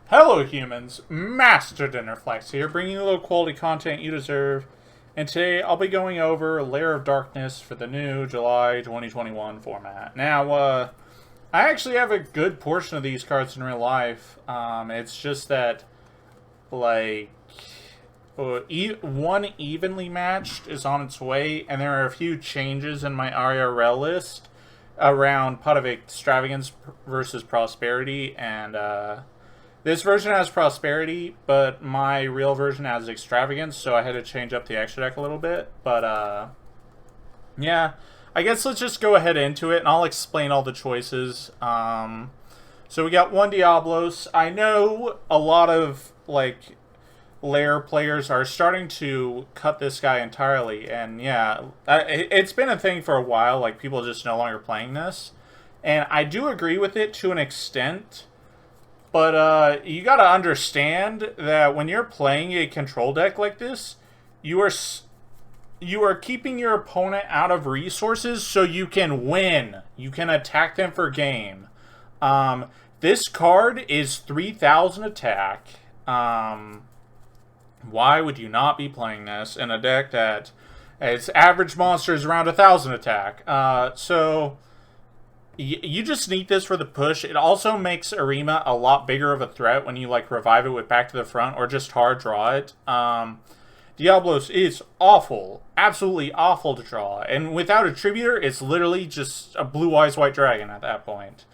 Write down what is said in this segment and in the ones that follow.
Hello humans, Master Dinnerflex here, bringing you a little quality content you deserve. And today I'll be going over Lair of Darkness for the new July 2021 format. Now, I actually have a good portion of these cards in real life. It's just that, like, one evenly matched is on its way, and there are a few changes in my IRL list around Pot of Extravagance versus Prosperity, and, this version has Prosperity, but my real version has Extravagance, so I had to change up the extra deck a little bit. But, yeah, I guess let's just go ahead into it, and I'll explain all the choices. So we got one Diablos. I know a lot of, like, Lair players are starting to cut this guy entirely, and yeah, it's been a thing for a while, like, people just no longer playing this. And I do agree with it to an extent. But you gotta understand that when you're playing a control deck like this, you are keeping your opponent out of resources so you can win. You can attack them for game. This card is 3,000 attack. Why would you not be playing this in a deck that its average monster is around 1,000 attack? So you just need this for the push. It also makes Arima a lot bigger of a threat when you, like, revive it with Back to the Front or just hard draw it. Diablos is awful. Absolutely awful to draw. And without Attributor, it's literally just a Blue Eyes White Dragon at that point.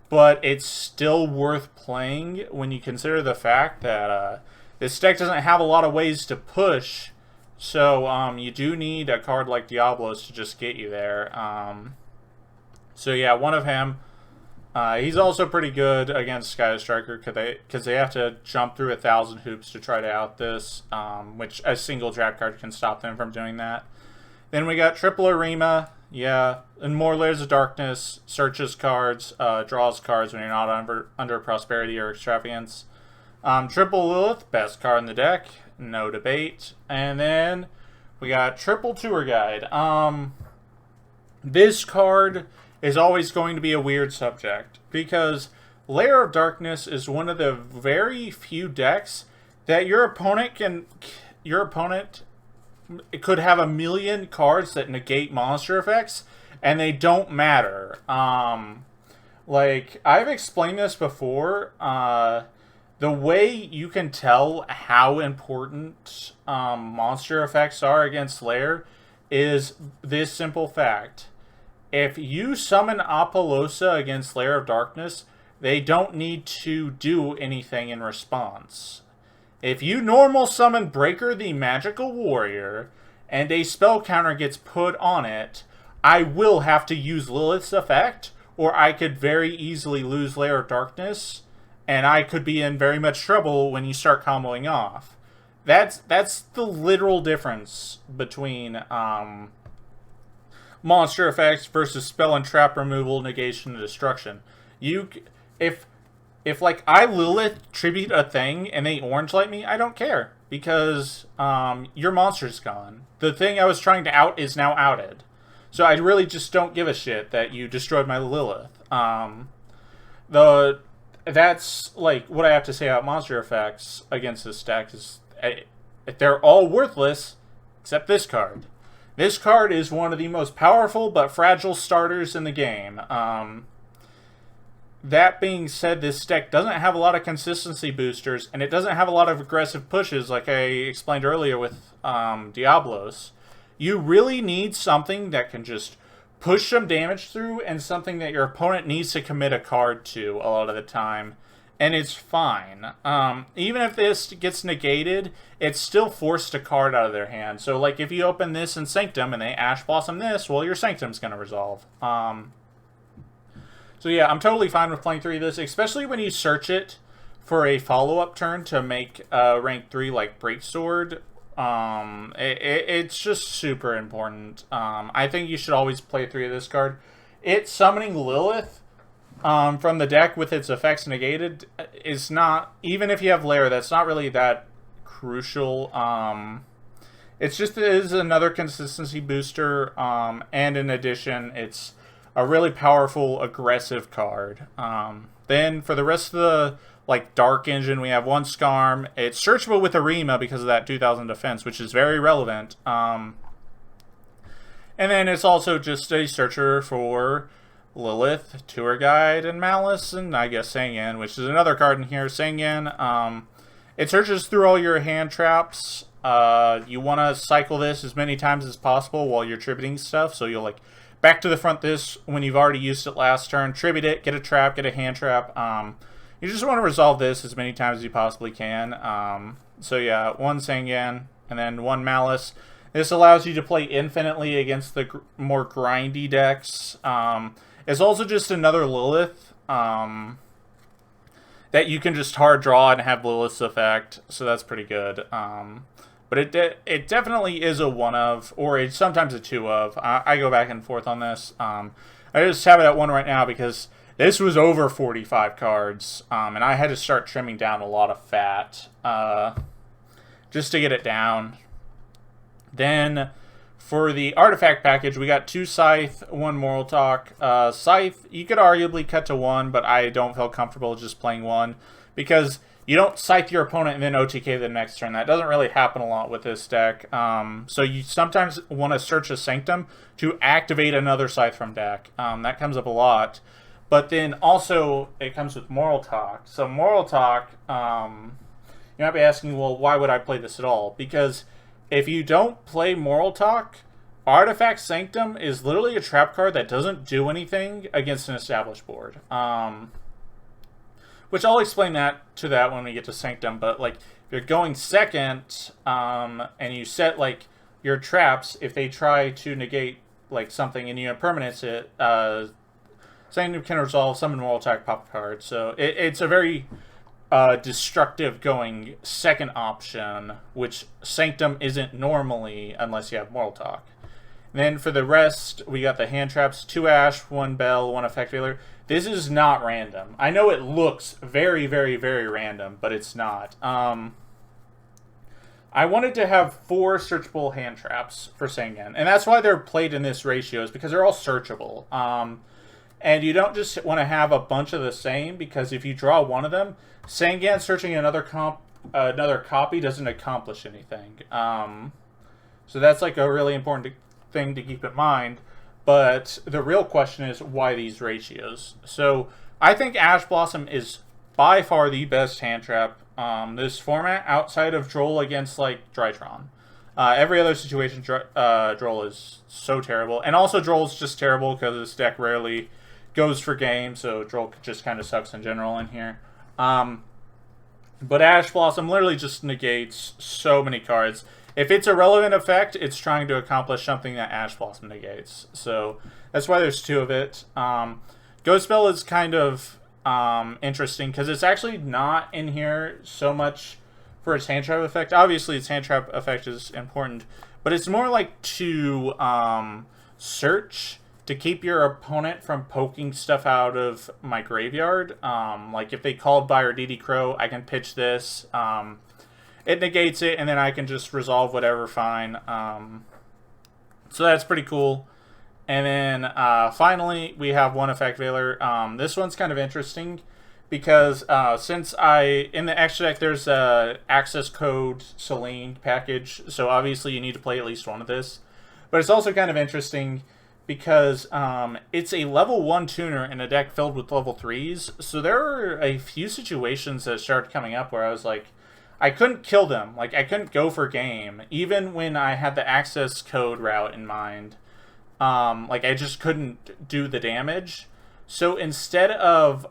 But it's still worth playing when you consider the fact that this deck doesn't have a lot of ways to push. So you do need a card like Diablos to just get you there. So yeah, one of him. He's also pretty good against Sky Striker because they have to jump through 1,000 hoops to try to out this, which a single trap card can stop them from doing that. Then we got Triple Arima, yeah, and more Layers of Darkness, searches cards, draws cards when you're not under Prosperity or Extravagance. Triple Lilith, best card in the deck, no debate. And then we got Triple Tour Guide. This card is always going to be a weird subject because Lair of Darkness is one of the very few decks that your opponent could have a million cards that negate monster effects and they don't matter. Like, I've explained this before. The way you can tell how important monster effects are against Lair is this simple fact. If you summon Apollosa against Lair of Darkness, they don't need to do anything in response. If you normal summon Breaker the Magical Warrior, and a spell counter gets put on it, I will have to use Lilith's effect, or I could very easily lose Lair of Darkness, and I could be in very much trouble when you start comboing off. That's the literal difference between monster effects versus spell and trap removal, negation, and destruction. If like I Lilith tribute a thing and they orange light me, I don't care because your monster's gone. The thing I was trying to out is now outed, so I really just don't give a shit that you destroyed my Lilith. That's like what I have to say about monster effects against this deck is they're all worthless except this card. This card is one of the most powerful but fragile starters in the game. That being said, this deck doesn't have a lot of consistency boosters, and it doesn't have a lot of aggressive pushes like I explained earlier with Diablos. You really need something that can just push some damage through and something that your opponent needs to commit a card to a lot of the time. And it's fine. Even if this gets negated, it's still forced a card out of their hand. So, like, if you open this in Sanctum and they Ash Blossom this, well, your Sanctum's going to resolve. So, yeah, I'm totally fine with playing 3 of this, especially when you search it for a follow-up turn to make rank 3, like, Breaksword. It's just super important. I think you should always play 3 of this card. It's summoning Lilith from the deck with its effects negated is not, even if you have Lair, that's not really that crucial. It's just, it is another consistency booster, and in addition, it's a really powerful aggressive card. Then for the rest of the like Dark Engine, we have 1 Skarm. It's searchable with Arima because of that 2000 defense, which is very relevant. And then it's also just a searcher for Lilith, Tour Guide, and Malice, and I guess Sangan, which is another card in here. Sangan, it searches through all your hand traps. You want to cycle this as many times as possible while you're tributing stuff, so you'll like back to the front this when you've already used it last turn, tribute it, get a trap, get a hand trap. You just want to resolve this as many times as you possibly can. So yeah, 1 Sangan, and then 1 Malice. This allows you to play infinitely against the more grindy decks. It's also just another Lilith that you can just hard draw and have Lilith's effect, so that's pretty good. But it definitely is a 1 of, or sometimes a 2 of. I go back and forth on this. I just have it at 1 right now because this was over 45 cards, and I had to start trimming down a lot of fat just to get it down. Then, for the artifact package, we got 2 Scythe, 1 Moral Talk. Scythe, you could arguably cut to 1, but I don't feel comfortable just playing 1. Because you don't Scythe your opponent and then OTK the next turn. That doesn't really happen a lot with this deck. So you sometimes want to search a Sanctum to activate another Scythe from deck. That comes up a lot. But then also, it comes with Moral Talk. So Moral Talk, you might be asking, well, why would I play this at all? Because if you don't play Moral Talk, Artifact Sanctum is literally a trap card that doesn't do anything against an established board. Which I'll explain that when we get to Sanctum. But like, if you're going second, and you set like your traps, if they try to negate like something and you impermanence it, Sanctum can resolve, summon Moral Talk, pop a card. So it's a very destructive going second option, which Sanctum isn't normally unless you have Moral Talk. And then for the rest, we got the hand traps: 2 Ash, 1 Bell, 1 Effect Veiler. This is not random. I know it looks very, very, very random, but it's not. I wanted to have 4 searchable hand traps for Sangan, and that's why they're played in this ratio, is because they're all searchable. And you don't just want to have a bunch of the same, because if you draw one of them, Sangan searching another copy doesn't accomplish anything. So that's like a really important thing to keep in mind. But the real question is, why these ratios? So I think Ash Blossom is by far the best hand trap this format, outside of Droll against like Drytron. Every other situation, Droll is so terrible. And also Droll's just terrible because this deck rarely goes for game, so Droll just kind of sucks in general in here. But Ash Blossom literally just negates so many cards. If it's a relevant effect, it's trying to accomplish something that Ash Blossom negates. So that's why there's 2 of it. Ghost Spell is kind of interesting because it's actually not in here so much for its hand trap effect. Obviously, its hand trap effect is important, but it's more like to search to keep your opponent from poking stuff out of my graveyard. Like if they called by or DD Crow, I can pitch this. It negates it, and then I can just resolve whatever fine. So that's pretty cool. And then finally, we have 1 Effect Veiler. This one's kind of interesting because since in the extra deck, there's a access code Selene package, so obviously you need to play at least 1 of this. But it's also kind of interesting because it's a level 1 tuner in a deck filled with level 3s. So there are a few situations that started coming up where I was like, I couldn't kill them. Like, I couldn't go for game, even when I had the access code route in mind. Like, I just couldn't do the damage. So instead of,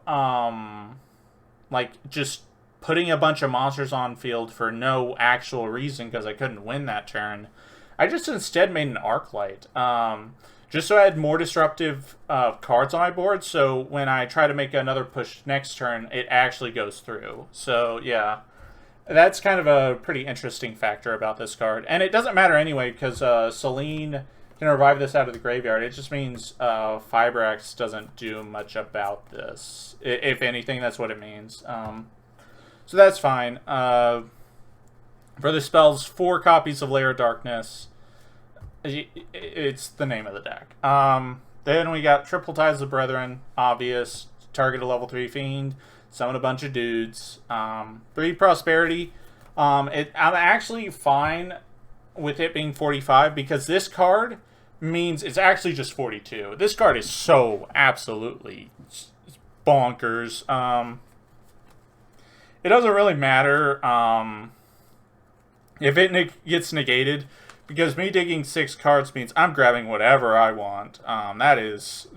like, just putting a bunch of monsters on field for no actual reason because I couldn't win that turn, I just instead made an Arclight. Just so I had more disruptive cards on my board, so when I try to make another push next turn, it actually goes through. So, yeah. That's kind of a pretty interesting factor about this card. And it doesn't matter anyway, because Selene can revive this out of the graveyard. It just means Fibrax doesn't do much about this. If anything, that's what it means. So that's fine. For the spells, 4 copies of Lair of Darkness. It's the name of the deck. Then we got Triple Ties of Brethren, obvious. Target a level 3 Fiend. summon a bunch of dudes. 3 prosperity. I'm actually fine with it being 45 because this card means it's actually just 42. This card is so absolutely bonkers. It doesn't really matter if it gets negated, because me digging 6 cards means I'm grabbing whatever I want. I might as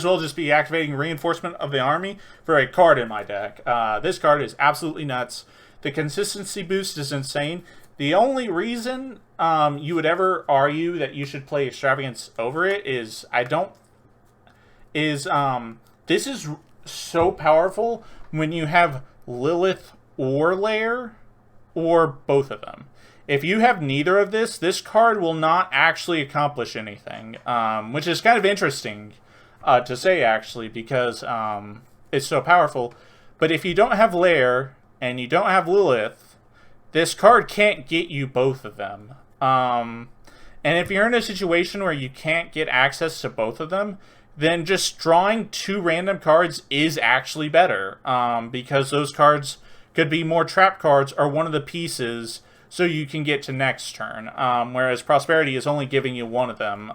well just be activating Reinforcement of the Army for a card in my deck. This card is absolutely nuts. The consistency boost is insane. The only reason you would ever argue that you should play Extravagance over it is this is so powerful when you have Lilith or Lair, or both of them. If you have neither of this card will not actually accomplish anything, which is kind of interesting to say, actually, because it's so powerful. But if you don't have Lair and you don't have Lilith, this card can't get you both of them. And if you're in a situation where you can't get access to both of them, then just drawing 2 random cards is actually better, because those cards could be more trap cards or one of the pieces so you can get to next turn, whereas Prosperity is only giving you one of them,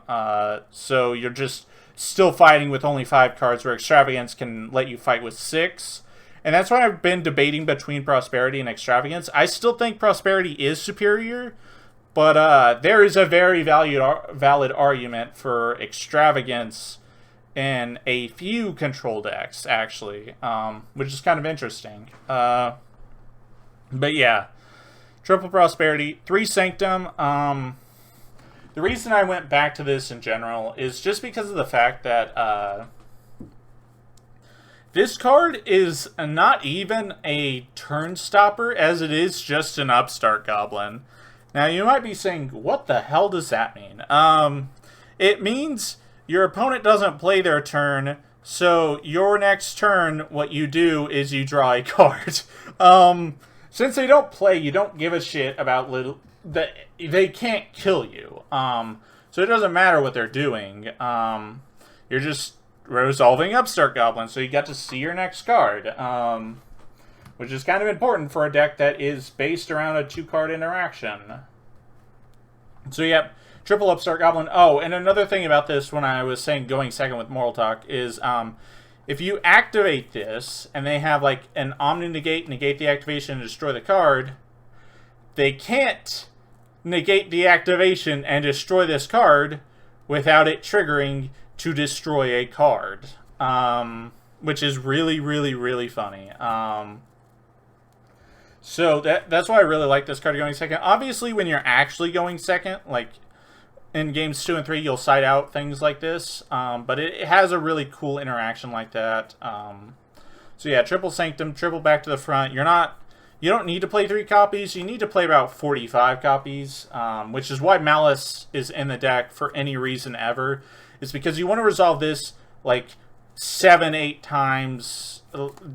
so you're just still fighting with only 5 cards, where Extravagance can let you fight with 6. And that's why I've been debating between Prosperity and Extravagance. I still think Prosperity is superior, but there is a very valid argument for Extravagance in a few control decks, actually, which is kind of interesting. But yeah, triple Prosperity, 3 Sanctum. The reason I went back to this in general is just because of the fact that this card is not even a turn stopper, as it is just an upstart goblin. Now, you might be saying, what the hell does that mean? It means your opponent doesn't play their turn, so your next turn, what you do is you draw a card. Since they don't play, you don't give a shit about they can't kill you. So it doesn't matter what they're doing. You're just resolving upstart goblins, so you get to see your next card, which is kind of important for a deck that is based around a 2-card interaction. So yep, triple upstart goblin. Oh, and another thing about this, when I was saying going second with Moral Talk, is if you activate this and they have like an Omni negate the activation and destroy the card, they can't negate the activation and destroy this card without it triggering to destroy a card, which is really, really, really funny. So that's why I really like this card going second. Obviously, when you're actually going second, like in games 2 and 3, you'll side out things like this, but it has a really cool interaction like that. So yeah, triple Sanctum, triple back to the front. You don't need to play 3 copies. You need to play about 45 copies, which is why Malice is in the deck for any reason ever. It's because you want to resolve this like 7, 8 times,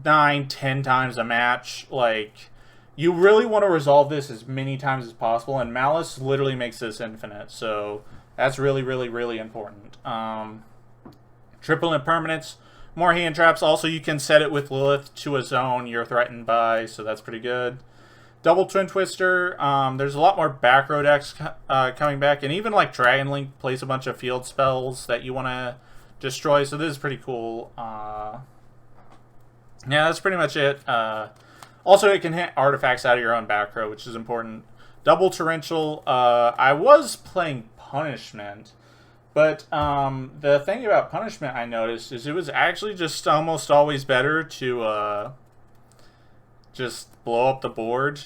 9, 10 times a match. Like, you really want to resolve this as many times as possible, and Malice literally makes this infinite. So that's really, really, really important. Triple impermanence, more hand traps. Also, you can set it with Lilith to a zone you're threatened by, so that's pretty good. Double Twin Twister. There's a lot more back row decks coming back, and even like Dragon Link plays a bunch of field spells that you want to destroy, so this is pretty cool. Yeah, that's pretty much it. Also, it can hit artifacts out of your own back row, which is important. Double Torrential. I was playing Punishment, but the thing about Punishment I noticed is it was actually just almost always better to just blow up the board.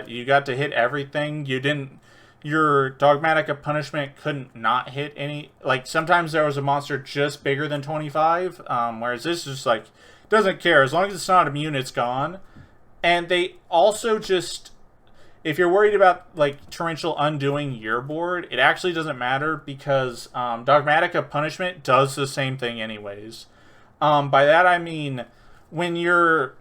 You got to hit everything. Your Dogmatic of Punishment couldn't not hit any. Like, sometimes there was a monster just bigger than 25, whereas this is like, doesn't care. As long as it's not immune, it's gone. And they also just, if you're worried about like Torrential undoing your board, it actually doesn't matter, because Dogmatic of Punishment does the same thing anyways. By that I mean, when you're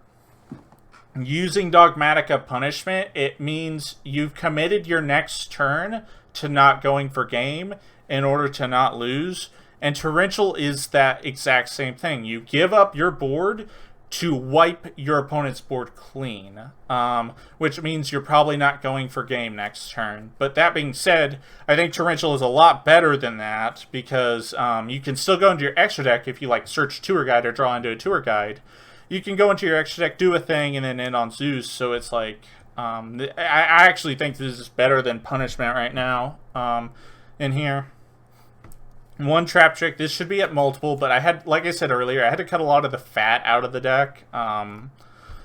using Dogmatic of Punishment, it means you've committed your next turn to not going for game in order to not lose. And Torrential is that exact same thing. You give up your board to wipe your opponent's board clean, which means you're probably not going for game next turn. But that being said, I think Torrential is a lot better than that, because you can still go into your extra deck if you like search tour guide or draw into a tour guide. You can go into your extra deck, do a thing, and then end on Zeus. So it's like, I actually think this is better than Punishment right now in here. One trap trick. This should be at multiple, but I had, like I said earlier, I had to cut a lot of the fat out of the deck.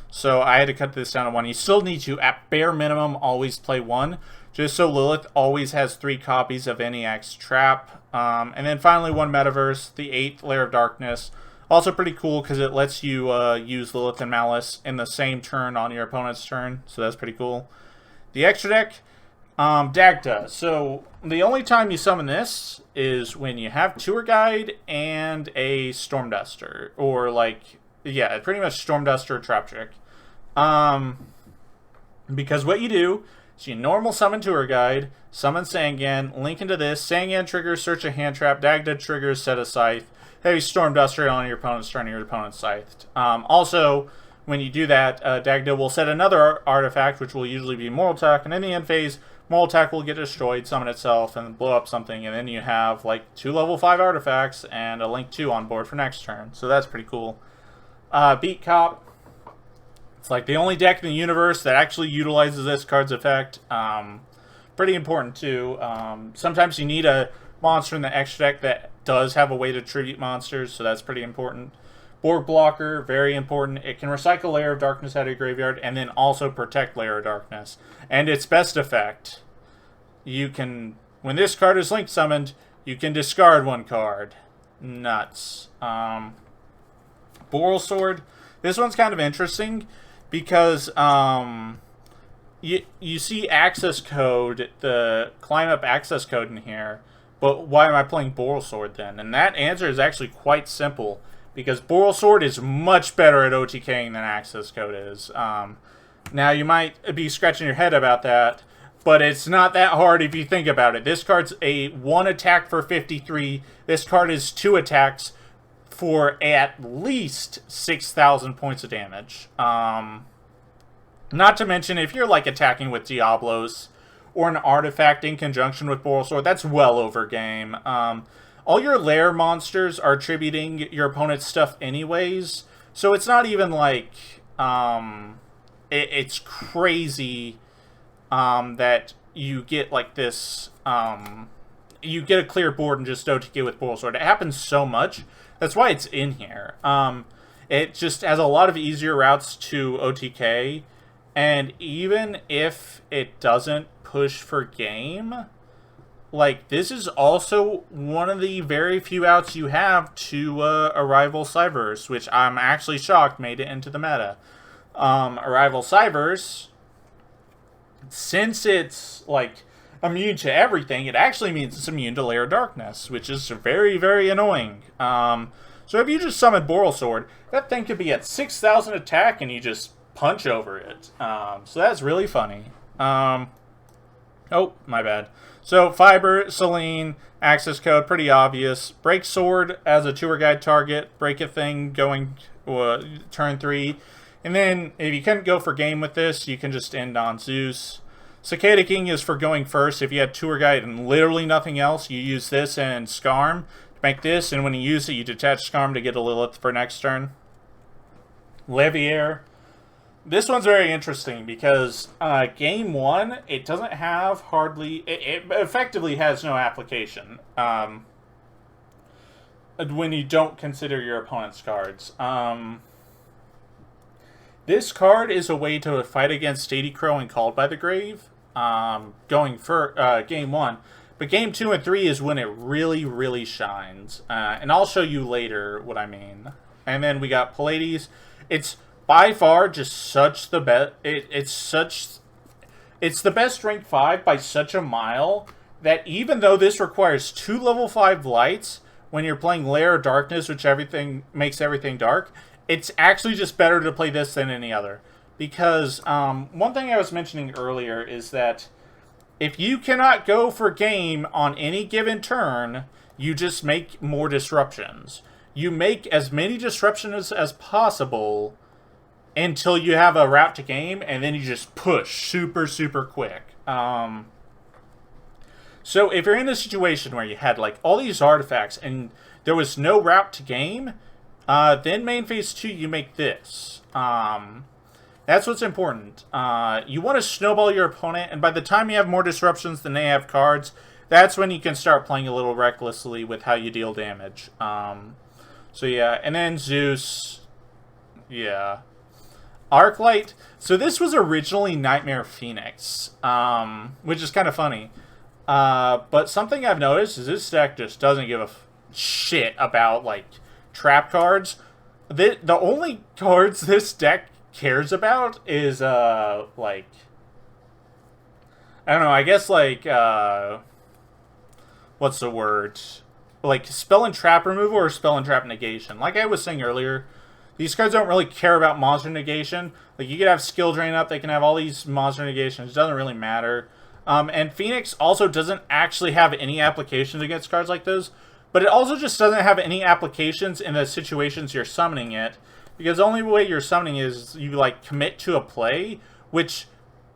So I had to cut this down to one. You still need to, at bare minimum, always play one, just so Lilith always has 3 copies of any X trap. And then finally, one Metaverse, the 8th Lair of Darkness. Also pretty cool because it lets you use Lilith and Malice in the same turn on your opponent's turn, so that's pretty cool. The extra deck, Dagda. So the only time you summon this is when you have Tour Guide and a Storm Duster, or like, yeah, pretty much Storm Duster or Trap Trick. Because what you do is you normal summon Tour Guide, summon Sangan, link into this. Sangan triggers Search a Hand Trap, Dagda triggers Set a Scythe, heavy Storm Duster on your opponent's turn, your opponent's Scythed. Also, when you do that, Dagda will set another artifact, which will usually be Moral Attack, and in the end phase, Moral Attack will get destroyed, summon itself, and blow up something, and then you have like 2 level 5 artifacts and a Link 2 on board for next turn, so that's pretty cool. Beat Cop. It's like the only deck in the universe that actually utilizes this card's effect. Pretty important too. Sometimes you need a monster in the extra deck that does have a way to tribute monsters, so that's pretty important. Borg Blocker, very important. It can recycle Lair of Darkness out of your graveyard and then also protect Lair of Darkness. And its best effect, you can, when this card is link summoned, you can discard 1 card. Nuts. Boral Sword. This one's kind of interesting because you see access code, the climb up access code in here, but why am I playing Boral Sword then? And that answer is actually quite simple, because Boral Sword is much better at OTKing than access code is. Now you might be scratching your head about that, but it's not that hard if you think about it. This card's a 1 attack for 53. This card is 2 attacks for at least 6,000 points of damage. Not to mention, if you're like attacking with Diablos or an artifact in conjunction with Boral Sword, that's well over game. All your Lair monsters are attributing your opponent's stuff anyways, so it's not even like it's crazy that you get like this. You get a clear board and just OTK with Boral Sword. It happens so much. That's why it's in here. It just has a lot of easier routes to OTK, and even if it doesn't push for game, like, this is also one of the very few outs you have to Arrival Cyberse, which I'm actually shocked made it into the meta. Arrival Cyberse, since it's, like, immune to everything, it actually means it's immune to Lair of Darkness, which is very, very annoying. So if you just summon Boral Sword, that thing could be at 6,000 attack and you just punch over it. So that's really funny. Oh, my bad. So, Fiber, Selene, access code, pretty obvious. Break Sword as a tour guide target. Break a thing going turn 3. And then, if you couldn't go for game with this, you can just end on Zeus. Cicada King is for going first. If you had tour guide and literally nothing else, you use this and Scarm to make this. And when you use it, you detach Scarm to get a Lilith for next turn. Levier. This one's very interesting because game 1, it doesn't have hardly... It effectively has no application when you don't consider your opponent's cards. This card is a way to fight against Stady Crow and Called by the Grave going for game 1. But game 2 and 3 is when it really, really shines. And I'll show you later what I mean. And then we got Pallades. It's by far just such the best. It's the best rank 5 by such a mile that even though this requires 2 level 5 lights when you're playing Lair of Darkness, which makes everything dark, it's actually just better to play this than any other. Because one thing I was mentioning earlier is that if you cannot go for game on any given turn, you just make more disruptions. you make as many disruptions as possible until you have a route to game, and then you just push super, super quick. So if you're in a situation where you had like all these artifacts and there was no route to game, then main phase 2 you make this. That's what's important. You want to snowball your opponent, and by the time you have more disruptions than they have cards, that's when you can start playing a little recklessly with how you deal damage. So yeah, and then Zeus, yeah. Arclight, so this was originally Nightmare Phoenix, which is kind of funny. But something I've noticed is this deck just doesn't give a shit about, like, trap cards. The only cards this deck cares about is, like, I don't know, I guess, like, what's the word? Like, spell and trap removal or spell and trap negation. Like I was saying earlier, these cards don't really care about monster negation. Like, you could have skill drain up, they can have all these monster negations, it doesn't really matter. And Phoenix also doesn't actually have any applications against cards like this, but it also just doesn't have any applications in the situations you're summoning it, because the only way you're summoning is you, like, commit to a play, which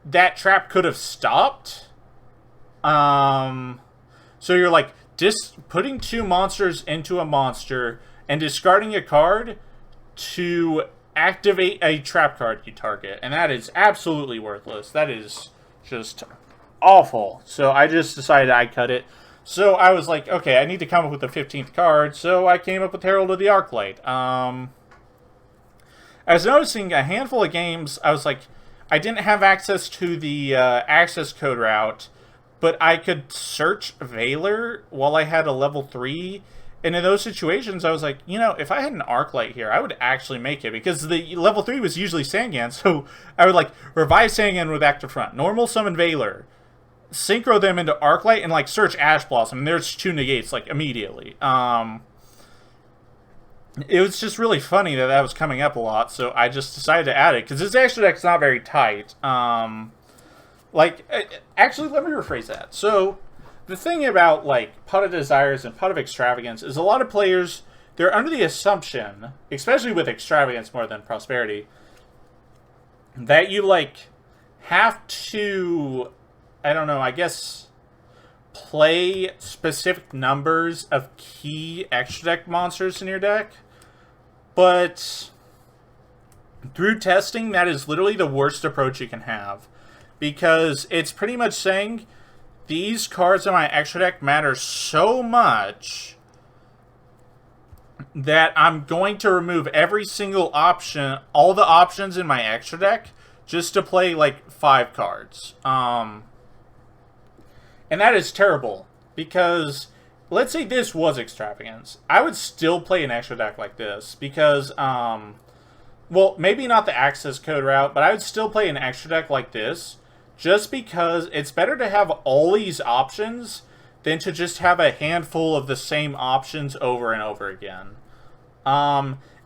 that trap could have stopped. So you're, like, putting 2 monsters into a monster and discarding a card to activate a trap card you target, and that is absolutely worthless. That is just awful. So I just decided I'd cut it. So I was like, okay, I need to come up with the 15th card, so I came up with Herald of the Arclight. I was noticing a handful of games, I was like, I didn't have access to the access code route, but I could search Valor while I had a level 3, and in those situations, I was like, you know, if I had an Arclight here, I would actually make it, because the level 3 was usually Sangan, so I would, like, revive Sangan with Active Front, normal summon Valor, synchro them into Arclight, and, like, search Ash Blossom, and there's 2 negates, like, immediately. It was just really funny that was coming up a lot, so I just decided to add it, because this extra deck's not very tight. Like, actually, let me rephrase that. So, the thing about, like, Pot of Desires and Pot of Extravagance is a lot of players, they're under the assumption, especially with Extravagance more than Prosperity, that you, like, have to, I don't know, I guess, play specific numbers of key extra deck monsters in your deck. But through testing, that is literally the worst approach you can have. Because it's pretty much saying, these cards in my extra deck matter so much that I'm going to remove every single option, all the options in my extra deck, just to play, like, 5 cards. And that is terrible, because let's say this was Extravagance. I would still play an extra deck like this, because, well, maybe not the access code route, but I would still play an extra deck like this, just because it's better to have all these options than to just have a handful of the same options over and over again.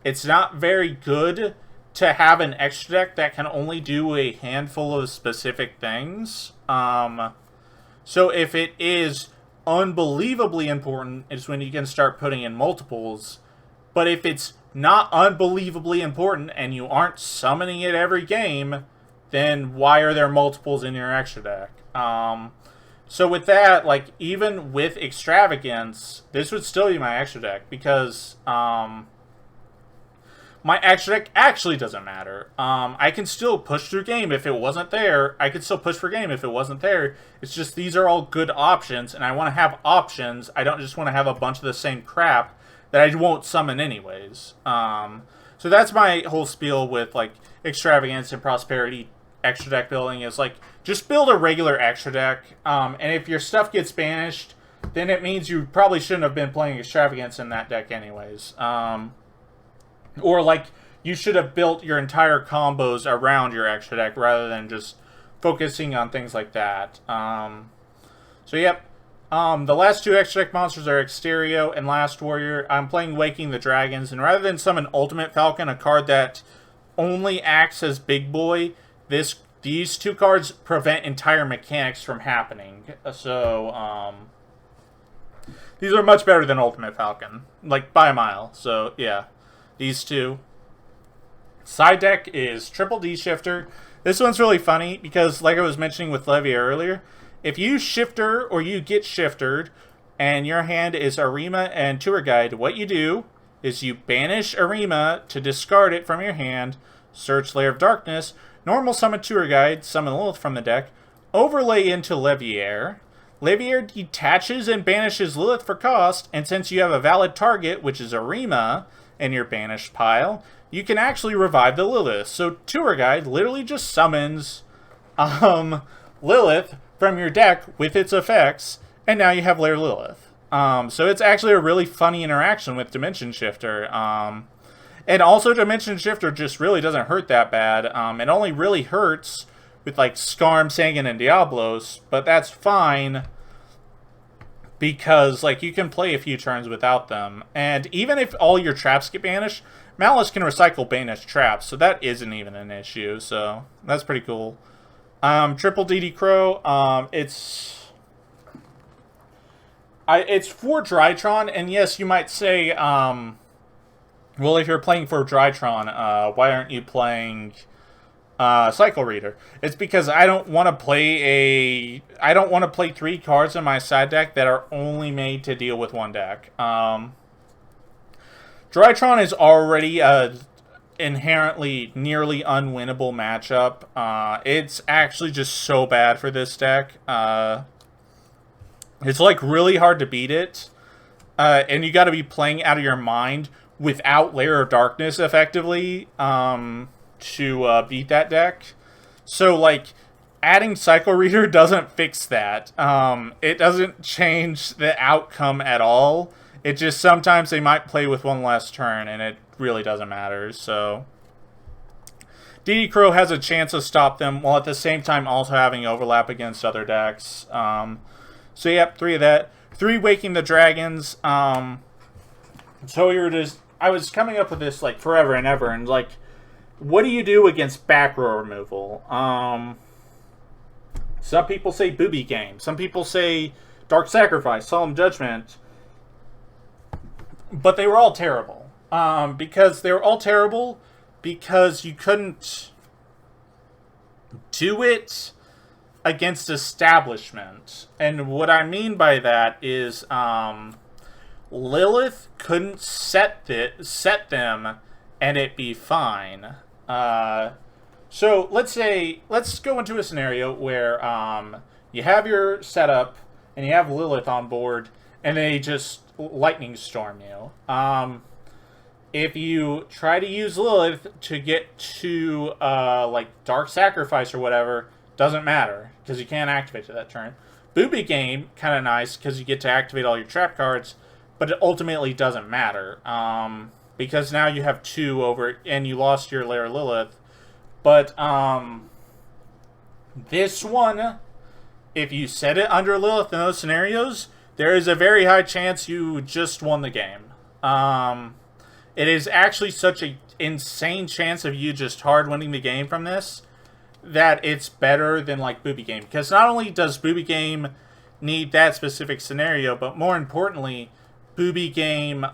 It's not very good to have an extra deck that can only do a handful of specific things. So if it is unbelievably important, is when you can start putting in multiples. But if it's not unbelievably important and you aren't summoning it every game, then why are there multiples in your extra deck? So with that, like, even with Extravagance, this would still be my extra deck, because my extra deck actually doesn't matter. I can still push through game if it wasn't there. I could still push for game if it wasn't there. It's just these are all good options, and I want to have options. I don't just want to have a bunch of the same crap that I won't summon anyways. So that's my whole spiel with, like, Extravagance and Prosperity extra deck building, is, like, just build a regular extra deck. And if your stuff gets banished, then it means you probably shouldn't have been playing Extravagance in that deck anyways. Or, like, you should have built your entire combos around your extra deck rather than just focusing on things like that. So, yep. The last 2 extra deck monsters are Exterio and Last Warrior. I'm playing Waking the Dragons, and rather than summon Ultimate Falcon, a card that only acts as Big Boy, these 2 cards prevent entire mechanics from happening. So, These are much better than Ultimate Falcon, like by a mile. So yeah, these two. Side deck is Triple D Shifter. This one's really funny because, like I was mentioning with Lair earlier, if you shifter or you get shiftered and your hand is Arima and Tour Guide, what you do is you banish Arima to discard it from your hand, search Lair of Darkness, normal summon Tour Guide, summon Lilith from the deck, overlay into Lair. Lair detaches and banishes Lilith for cost, and since you have a valid target, which is Arima, in your banished pile, you can actually revive the Lilith. So Tour Guide literally just summons Lilith from your deck with its effects, and now you have Lair Lilith. So it's actually a really funny interaction with Dimension Shifter. And also Dimension Shifter just really doesn't hurt that bad. It only really hurts with like Skarm, Sangan, and Diablos, but that's fine because like you can play a few turns without them. And even if all your traps get banished, Malice can recycle banished traps, so that isn't even an issue. So that's pretty cool. Triple DD Crow, it's for Drytron, and yes, you might say, well, if you're playing for Drytron, why aren't you playing Cycle Reader? It's because I don't want to play 3 cards in my side deck that are only made to deal with one deck. Drytron is already a inherently nearly unwinnable matchup. It's actually just so bad for this deck. It's like really hard to beat it. And you got to be playing out of your mind without Lair of Darkness effectively to beat that deck. So like adding Cycle Reader doesn't fix that. It doesn't change the outcome at all. It just sometimes they might play with one less turn, and it really doesn't matter. So DD Crow has a chance to stop them, while at the same time also having overlap against other decks. So yep, 3 of that. 3 Waking the Dragons. So I was coming up with this like forever and ever, and like, what do you do against back row removal? Some people say Booby Game. Some people say Dark Sacrifice, Solemn Judgment. But they were all terrible. Because they were all terrible because you couldn't do it against Establishment. And what I mean by that is Lilith couldn't set them and it be fine. So let's go into a scenario where you have your setup and you have Lilith on board and they just lightning storm you. If you try to use Lilith to get to like Dark Sacrifice or whatever, doesn't matter because you can't activate to that turn. Booby Game, kind of nice because you get to activate all your trap cards, but it ultimately doesn't matter because now you have 2 over and you lost your Lair Lilith. But this one, if you set it under Lilith in those scenarios, there is a very high chance you just won the game. It is actually such an insane chance of you just hard winning the game from this that it's better than like Booby Game. Because not only does Booby Game need that specific scenario, but more importantly, Booby Game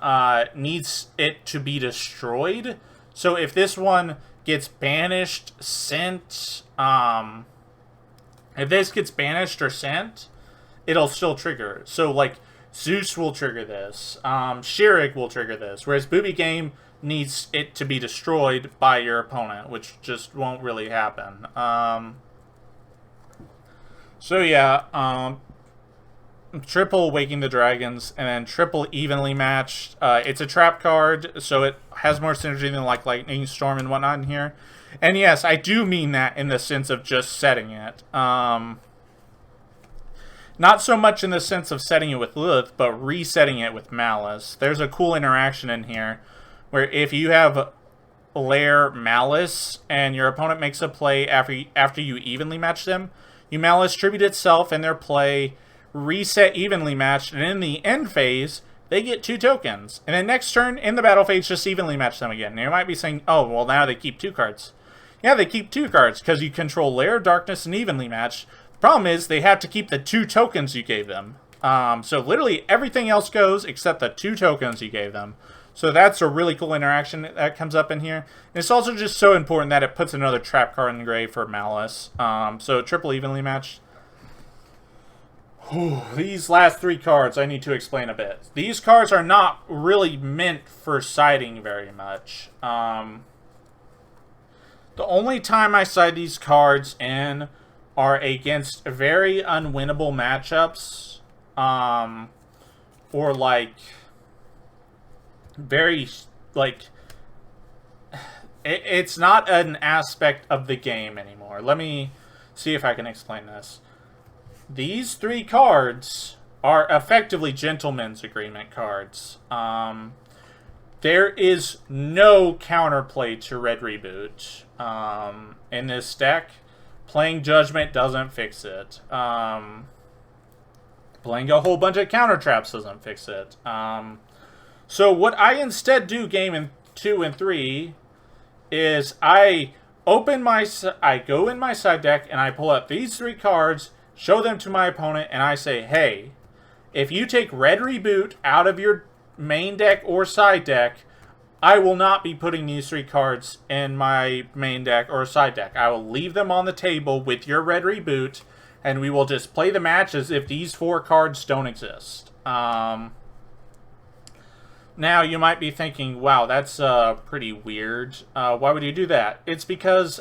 needs it to be destroyed. So if this one gets banished, sent, if this gets banished or sent, it'll still trigger. So, like, Zeus will trigger this. Shirig will trigger this. Whereas Booby Game needs it to be destroyed by your opponent, which just won't really happen. So, yeah. Triple Waking the Dragons, and then triple Evenly Matched. It's a trap card, so it has more synergy than, like, Lightning Storm and whatnot in here. And, yes, I do mean that in the sense of just setting it. Not so much in the sense of setting it with Lilith, but resetting it with Malice. There's a cool interaction in here where if you have Lair Malice and your opponent makes a play after you evenly match them, you Malice tribute itself and their play, reset evenly matched, and in the end phase, they get 2 tokens. And then next turn, in the battle phase, just evenly match them again. And you might be saying, oh, well, now they keep 2 cards. Yeah, they keep 2 cards because you control Lair, Darkness, and evenly matched. Problem is, they have to keep the 2 tokens you gave them. So literally everything else goes except the 2 tokens you gave them. So that's a really cool interaction that comes up in here. And it's also just so important that it puts another trap card in the grave for Malice. So triple evenly matched. These last 3 cards I need to explain a bit. These cards are not really meant for siding very much. The only time I side these cards in are against very unwinnable matchups. Or like very like it's not an aspect of the game anymore. Let me see if I can explain this. These 3 cards are effectively gentlemen's agreement cards. There is no counterplay to Red Reboot in this deck. Playing Judgment doesn't fix it. Playing a whole bunch of counter traps doesn't fix it. So what I instead do game in 2 and 3 is I go in my side deck and I pull up these 3 cards, show them to my opponent, and I say, hey, if you take Red Reboot out of your main deck or side deck, I will not be putting these 3 cards in my main deck or side deck. I will leave them on the table with your Red Reboot, and we will just play the match as if these 4 cards don't exist. Now, you might be thinking, wow, that's pretty weird. Why would you do that? It's because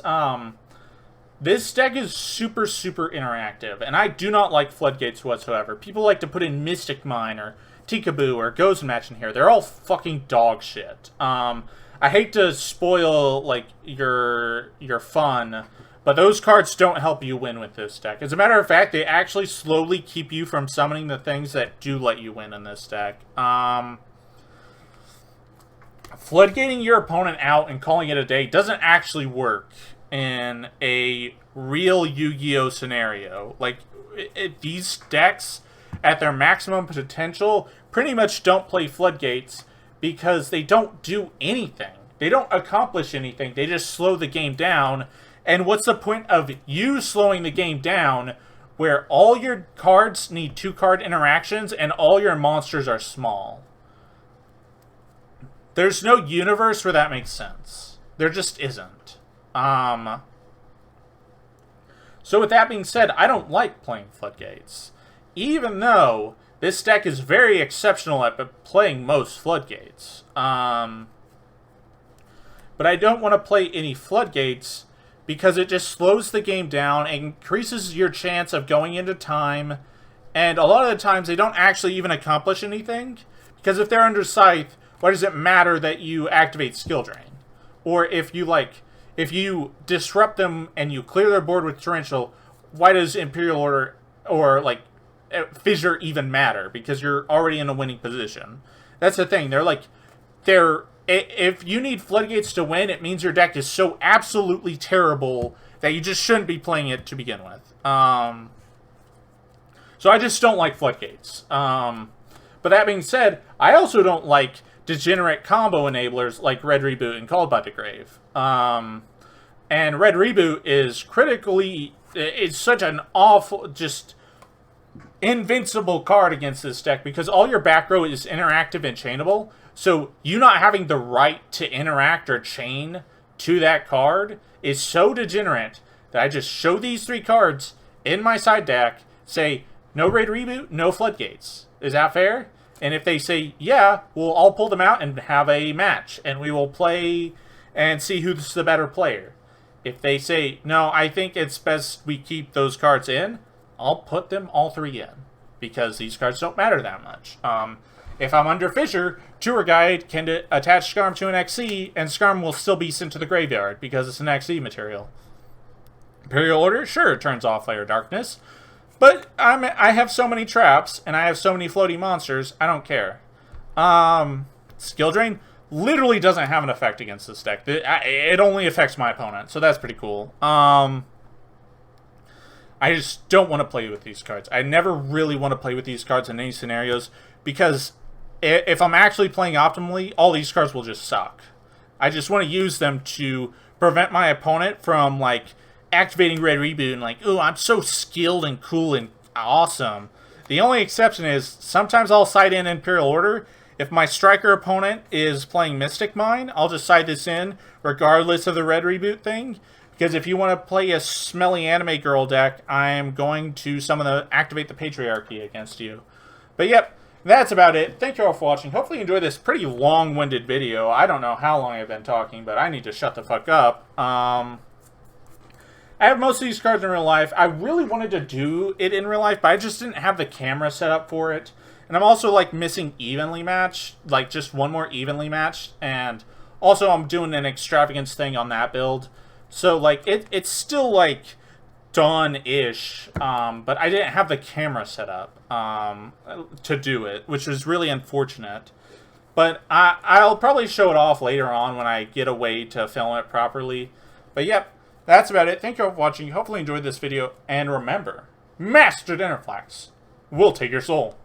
this deck is super, super interactive, and I do not like Floodgates whatsoever. People like to put in Mystic Mine or Tikaboo or Ghost Match in here. They're all fucking dog shit. I hate to spoil like your fun, but those cards don't help you win with this deck. As a matter of fact, they actually slowly keep you from summoning the things that do let you win in this deck. Floodgating your opponent out and calling it a day doesn't actually work in a real Yu-Gi-Oh scenario. Like, these decks, at their maximum potential, pretty much don't play Floodgates because they don't do anything. They don't accomplish anything. They just slow the game down. And what's the point of you slowing the game down where all your cards need 2-card interactions and all your monsters are small? There's no universe where that makes sense. There just isn't. So with that being said, I don't like playing Floodgates. Even though this deck is very exceptional at playing most Floodgates. But I don't want to play any Floodgates because it just slows the game down and increases your chance of going into time. And a lot of the times they don't actually even accomplish anything. Because if they're under Scythe, why does it matter that you activate Skill Drain? Or if you disrupt them and you clear their board with Torrential, why does Imperial Order or like Fissure even matter? Because you're already in a winning position. That's the thing. If you need Floodgates to win, it means your deck is so absolutely terrible that you just shouldn't be playing it to begin with. So I just don't like Floodgates. But that being said, I also don't like degenerate combo enablers like Red Reboot and Called by the Grave. And Red Reboot is it's such an awful, just invincible card against this deck because all your back row is interactive and chainable. So you not having the right to interact or chain to that card is so degenerate that I just show these 3 cards in my side deck, say, no Red Reboot, no Floodgates. Is that fair? And if they say, yeah, we'll all pull them out and have a match. And we will play and see who's the better player. If they say, no, I think it's best we keep those cards in, I'll put them all 3 in. Because these cards don't matter that much. If I'm under Fissure, Tour Guide can attach Skarm to an XC, and Skarm will still be sent to the graveyard because it's an XC material. Imperial Order, sure, it turns off Lair Darkness. But I have so many traps, and I have so many floating monsters, I don't care. Skill Drain literally doesn't have an effect against this deck. It only affects my opponent, so that's pretty cool. I just don't want to play with these cards. I never really want to play with these cards in any scenarios, because if I'm actually playing optimally, all these cards will just suck. I just want to use them to prevent my opponent from, like, activating Red Reboot and like, ooh, I'm so skilled and cool and awesome. The only exception is sometimes I'll side in Imperial Order. If my striker opponent is playing Mystic Mine, I'll just side this in regardless of the red reboot thing. Because if you want to play a smelly anime girl deck, I'm going to activate the Patriarchy against you. But yep, that's about it. Thank you all for watching. Hopefully you enjoyed this pretty long-winded video. I don't know how long I've been talking, but I need to shut the fuck up. I have most of these cards in real life. I really wanted to do it in real life, but I just didn't have the camera set up for it. And I'm also, like, missing evenly matched. Like, just one more evenly matched. And also I'm doing an extravagance thing on that build. So, like, it's still, like, done-ish. But I didn't have the camera set up to do it, which was really unfortunate. But I'll probably show it off later on when I get a way to film it properly. But, yep. That's about it. Thank you all for watching. Hopefully you enjoyed this video. And remember, Master Dinnerflax will take your soul.